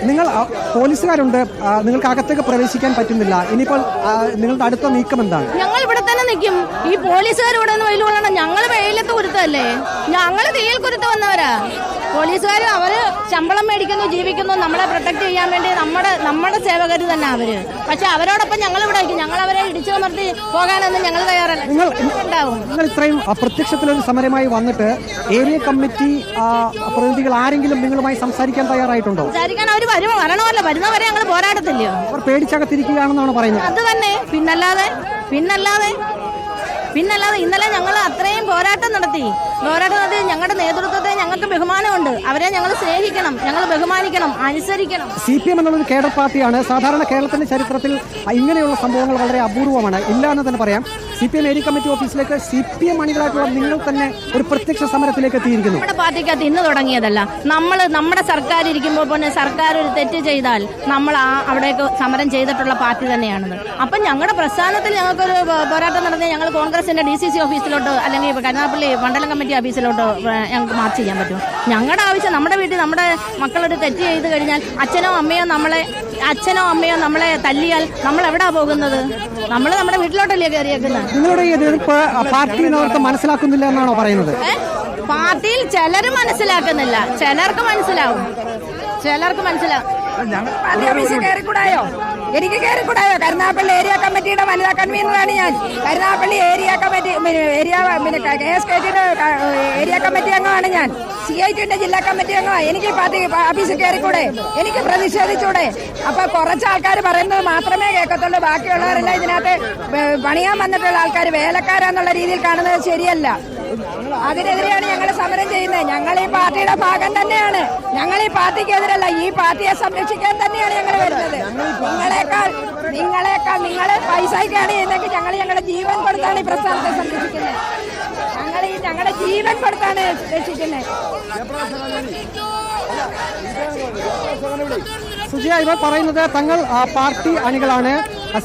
നിങ്ങൾ പോലീസുകാരുണ്ട്, നിങ്ങൾക്ക് അകത്തേക്ക് പ്രവേശിക്കാൻ പറ്റുന്നില്ല. ഇനിയിപ്പോൾ നിങ്ങളുടെ അടുത്ത നീക്കം എന്താണ്? ഞങ്ങൾ ഇവിടെ തന്നെ നിൽക്കും. ഈ പോലീസുകാർ ഇവിടെ നിന്ന് വെയിൽ കൊള്ളണം. ഞങ്ങൾ വെയിലത്ത് കുരുത്തല്ലേ, ഞങ്ങൾ തീയിൽ കുരുത്ത് വന്നവരാ. പോലീസുകാർ അവര് ശമ്പളം മേടിക്കുന്നു, ജീവിക്കുന്നു, നമ്മളെ പ്രൊട്ടക്ട് ചെയ്യാൻ വേണ്ടി നമ്മുടെ സേവകർ തന്നെ അവര്. പക്ഷെ അവരോടൊപ്പം ഞങ്ങൾ ഇവിടെ ആയിരിക്കും. ഞങ്ങൾ അവരെ ഇടിച്ചു നിർത്തി പോകാനൊന്നും ഞങ്ങൾ തയ്യാറല്ല. നിങ്ങൾ ഇത്രയും പ്രത്യക്ഷത്തിലൊരു സമരമായി വന്നിട്ട് ഏരിയ കമ്മിറ്റി പ്രതിനിധികൾ ആരെങ്കിലും നിങ്ങളുമായി സംസാരിക്കാൻ തയ്യാറായിട്ടുണ്ടോ? സംസാരിക്കാൻ അവർ വരണമല്ലോ, വരുന്നവരെ ഞങ്ങൾ പോരാടത്തില്ലയോ? അവർ പേടിച്ചകത്തിരിക്കുകയാണെന്നാണ് പറയുന്നത്. അത് തന്നെ, പിന്നല്ലാതെ ഇന്നലെ ഞങ്ങൾ അത്രയും പോരാട്ടം നടത്തി. ഞങ്ങളുടെ നേതൃത്വത്തെ ഞങ്ങൾക്ക് ബഹുമാനമുണ്ട്. അവരെ ഞങ്ങൾ സ്നേഹിക്കണം, ഞങ്ങൾ ബഹുമാനിക്കണം, അനുസരിക്കണം. CPM എന്നുള്ളൊരു കേഡർ പാർട്ടിയാണ്. സാധാരണ കേരളത്തിന്റെ ചരിത്രത്തിൽ ഇങ്ങനെയുള്ള സംഭവങ്ങൾ വളരെ അപൂർവമാണ്, ഇല്ല എന്ന് തന്നെ പറയാം. CPM ഏരിയ കമ്മിറ്റി ഓഫീസിലേക്ക് CPM അണികളായിട്ടുള്ള നിങ്ങൾ തന്നെ ഒരു പ്രത്യക്ഷ സമരത്തിലേക്ക് എത്തിയിരിക്കുന്നു. നമ്മുടെ പാർട്ടിക്കകത്ത് ഇന്ന് തുടങ്ങിയതല്ല. നമ്മുടെ സർക്കാർ ഇരിക്കുമ്പോൾ പിന്നെ സർക്കാർ ഒരു തെറ്റ് ചെയ്താൽ നമ്മൾ അവിടേക്ക് സമരം ചെയ്തിട്ടുള്ള പാർട്ടി തന്നെയാണത്. അപ്പം ഞങ്ങളുടെ പ്രസ്ഥാനത്തിൽ ഞങ്ങൾക്കൊരു പോരാട്ടം നടത്തി ഞങ്ങൾ കോൺഗ്രസിന്റെ DCC ഓഫീസിലോട്ട് അല്ലെങ്കിൽ കരുനാഗപ്പള്ളി മണ്ഡലം കമ്മിറ്റി ഓഫീസിലോട്ട് ഞങ്ങൾക്ക് മാർച്ച് ചെയ്യാൻ പറ്റും. ഞങ്ങളുടെ ആവശ്യം, നമ്മുടെ വീട്ടിൽ നമ്മുടെ മക്കളൊരു തെറ്റ് ചെയ്ത് കഴിഞ്ഞാൽ അച്ഛനോ അമ്മയോ നമ്മളെ തല്ലിയാൽ നമ്മൾ എവിടാ പോകുന്നത്? നമ്മൾ നമ്മുടെ വീട്ടിലോട്ടല്ലേ കയറിയേക്കുന്നത്. നിങ്ങളുടെ ഈ എതിർപ്പ് പാർട്ടി നേതൃത്വം മനസ്സിലാക്കുന്നില്ല എന്നാണോ പറയുന്നത്? പാർട്ടിയിൽ ചിലർ മനസ്സിലാക്കുന്നില്ല, ചിലർക്ക് മനസ്സിലാവും. എനിക്ക് കയറിക്കൂടായോ? കരുനാഗപ്പള്ളി ഏരിയ കമ്മിറ്റിയുടെ വനിതാ കൺവീനറാണ് ഞാൻ. Karunagappally area committee area committee അംഗമാണ് ഞാൻ. CITന്റെ ജില്ലാ കമ്മിറ്റി അംഗമാണ്. എനിക്ക് പാർട്ടി ഓഫീസിൽ കയറിക്കൂടെ? എനിക്ക് പ്രതിഷേധിച്ചൂടെ? അപ്പൊ കുറച്ച് ആൾക്കാർ പറയുന്നത് മാത്രമേ കേൾക്കത്തുള്ളൂ. ബാക്കിയുള്ളവരെല്ലാം ഇതിനകത്ത് പണിയാൻ വന്നിട്ടുള്ള ആൾക്കാർ വേലക്കാരാന്നുള്ള രീതിയിൽ കാണുന്നത് ശരിയല്ല. അതിനെതിരെയാണ് ഞങ്ങൾ സമരം ചെയ്യുന്നത്. ഞങ്ങൾ ഈ പാർട്ടിയുടെ ഭാഗം തന്നെയാണ്. ഞങ്ങൾ ഈ പാർട്ടിക്കെതിരല്ല, ഈ പാർട്ടിയെ സംരക്ഷിക്കാൻ തന്നെയാണ് ഞങ്ങൾ വരുന്നത്. നിങ്ങളെ പൈസയ്ക്കാണ് ചെയ്യുന്നെങ്കിൽ ഞങ്ങളുടെ ജീവൻ കൊടുത്താണ് ഈ പ്രസ്ഥാനത്തെ സംരക്ഷിക്കുന്നത്. ഞങ്ങളുടെ ജീവൻ കൊടുത്താണ് രക്ഷിക്കുന്നത്. സുജിയ, ഇവർ പറയുന്നത് തങ്ങൾ പാർട്ടി അണികളാണ്,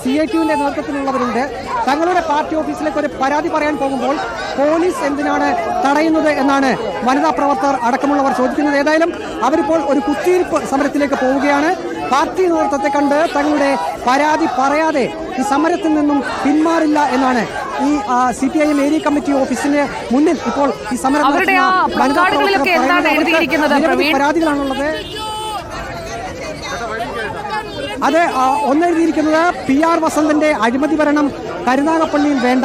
CITയുടെ നേതൃത്വത്തിലുള്ളവരുണ്ട്. തങ്ങളുടെ പാർട്ടി ഓഫീസിലേക്ക് ഒരു പരാതി പറയാൻ പോകുമ്പോൾ പോലീസ് എന്തിനാണ് തടയുന്നത് എന്നാണ് വനിതാ പ്രവർത്തകർ അടക്കമുള്ളവർ ചോദിക്കുന്നത്. ഏതായാലും അവരിപ്പോൾ ഒരു കുത്തിയിരിപ്പ് സമരത്തിലേക്ക് പോവുകയാണ്. പാർട്ടി നേതൃത്വത്തെ കണ്ട് തങ്ങളുടെ പരാതി പറയാതെ ഈ സമരത്തിൽ നിന്നും പിന്മാറില്ല എന്നാണ് ഈ CPIM ഏരിയ കമ്മിറ്റി ഓഫീസിന് മുന്നിൽ ഇപ്പോൾ ഈ സമരം പരാതികളാണുള്ളത്. അത് ഒന്നെഴുതിയിരിക്കുന്നത് PR വസന്തന്റെ അഴിമതി ഭരണം കരുനാഗപ്പള്ളിയിൽ വേണ്ട,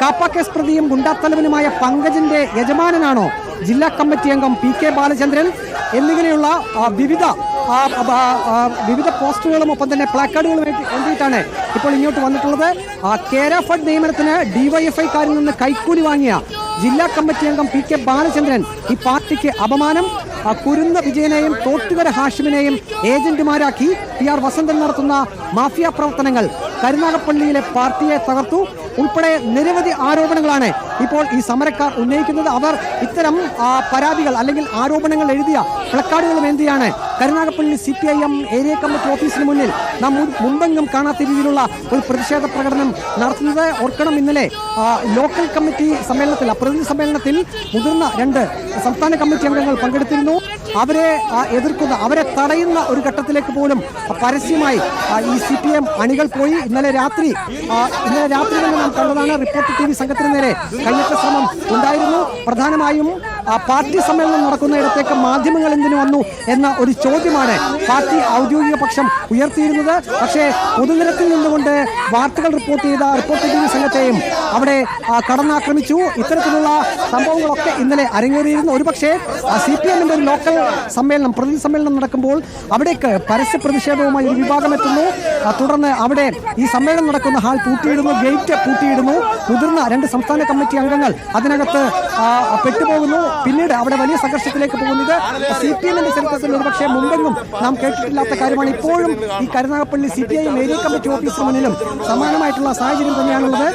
കാപ്പ കേസ് പ്രതിയും ഗുണ്ടാത്തലവനുമായ പങ്കജിന്റെ യജമാനനാണോ ജില്ലാ കമ്മിറ്റി അംഗം PK ബാലചന്ദ്രൻ എന്നിങ്ങനെയുള്ള വിവിധ പോസ്റ്ററുകളും ഒപ്പം തന്നെ പ്ലാക്കാർഡുകളും എഴുതിയിട്ടാണ് ഇപ്പോൾ ഇങ്ങോട്ട് വന്നിട്ടുള്ളത്. കേര ഫണ്ട് നിയമനത്തിന് DYFIക്കാരിൽ നിന്ന് കൈക്കൂലി വാങ്ങിയ ജില്ലാ കമ്മിറ്റി അംഗം PK ബാലചന്ദ്രൻ ഈ പാർട്ടിക്ക് അപമാനം, കുരുന്ന വിജയനെയും തോട്ടുകര ഹാഷിമിനെയും ഏജന്റുമാരാക്കി PR വസന്തൻ നടത്തുന്ന മാഫിയ പ്രവർത്തനങ്ങൾ കരുനാഗപ്പള്ളിയിലെ പാർട്ടിയെ തകർത്തു ഉൾപ്പെടെ നിരവധി ആരോപണങ്ങളാണ് ഇപ്പോൾ ഈ സമരക്കാർ ഉന്നയിക്കുന്നത്. അവർ ഇത്തരം പരാതികൾ അല്ലെങ്കിൽ ആരോപണങ്ങൾ എഴുതിയ പ്ലക്കാർഡുകളും എന്തിയാണ് കരുനാഗപ്പള്ളി CPIM ഏരിയ കമ്മിറ്റി ഓഫീസിന് മുന്നിൽ നാം മുമ്പെങ്കും കാണാത്ത രീതിയിലുള്ള ഒരു പ്രതിഷേധ പ്രകടനം നടത്തുന്നത്. ഓർക്കണം, ഇന്നലെ ലോക്കൽ കമ്മിറ്റി സമ്മേളനത്തിൽ, പ്രതിനിധി സമ്മേളനത്തിൽ മുതിർന്ന 2 സംസ്ഥാന കമ്മിറ്റി അംഗങ്ങൾ പങ്കെടുത്തിരുന്നു. അവരെ എതിർക്കുന്ന, അവരെ തടയുന്ന ഒരു ഘട്ടത്തിലേക്ക് പോലും പരസ്യമായി ഈ CPM അണികൾ പോയി. ഇന്നലെ രാത്രി തന്നെ നാം കണ്ടതാണ്. റിപ്പോർട്ടർ TV സംഘത്തിന് നേരെ കയ്യേറ്റ ശ്രമം ഉണ്ടായിരുന്നു. പ്രധാനമായും പാർട്ടി സമ്മേളനം നടക്കുന്നയിടത്തേക്ക് മാധ്യമങ്ങൾ എന്തിനു വന്നു എന്ന ഒരു ചോദ്യമാണ് പാർട്ടി ഔദ്യോഗിക പക്ഷം ഉയർത്തിയിരുന്നത്. പക്ഷേ പൊതുനിരത്തിൽ നിന്നുകൊണ്ട് വാർത്തകൾ റിപ്പോർട്ട് ചെയ്ത റിപ്പോർട്ടർ TV സംഘത്തെയും അവിടെ കടന്നാക്രമിച്ചു. ഇത്തരത്തിലുള്ള സംഭവങ്ങളൊക്കെ ഇന്നലെ അരങ്ങേറിയിരുന്നു. ഒരുപക്ഷെ CPMന്റെ ഒരു ലോക്കൽ സമ്മേളനം, പ്രതിനിധി സമ്മേളനം നടക്കുമ്പോൾ അവിടേക്ക് പരസ്യ പ്രതിഷേധവുമായി ഒരു വിഭാഗം എത്തുന്നു. തുടർന്ന് അവിടെ ഈ സമ്മേളനം നടക്കുന്ന ഹാൾ പൂട്ടിയിടുന്നു, ഗേറ്റ് പൂട്ടിയിടുന്നു. മുതിർന്ന 2 സംസ്ഥാന കമ്മിറ്റി അംഗങ്ങൾ അതിനകത്ത് പെട്ടുപോകുന്നു. പിന്നീട് അവിടെ വലിയ സംഘർഷത്തിലേക്ക് പോകുന്നത് CPMന്റെ ചരിത്രത്തിൽ ഒരുപക്ഷെ മുമ്പെങ്ങും നാം കേട്ടിട്ടില്ലാത്ത കാര്യമാണ്. ഇപ്പോഴും ഈ കരുനാഗപ്പള്ളി CPIM ഏരിയ കമ്മിറ്റി ഓഫീസിന് മുന്നിലും സമാനമായിട്ടുള്ള സാഹചര്യം തന്നെയാണുള്ളത്.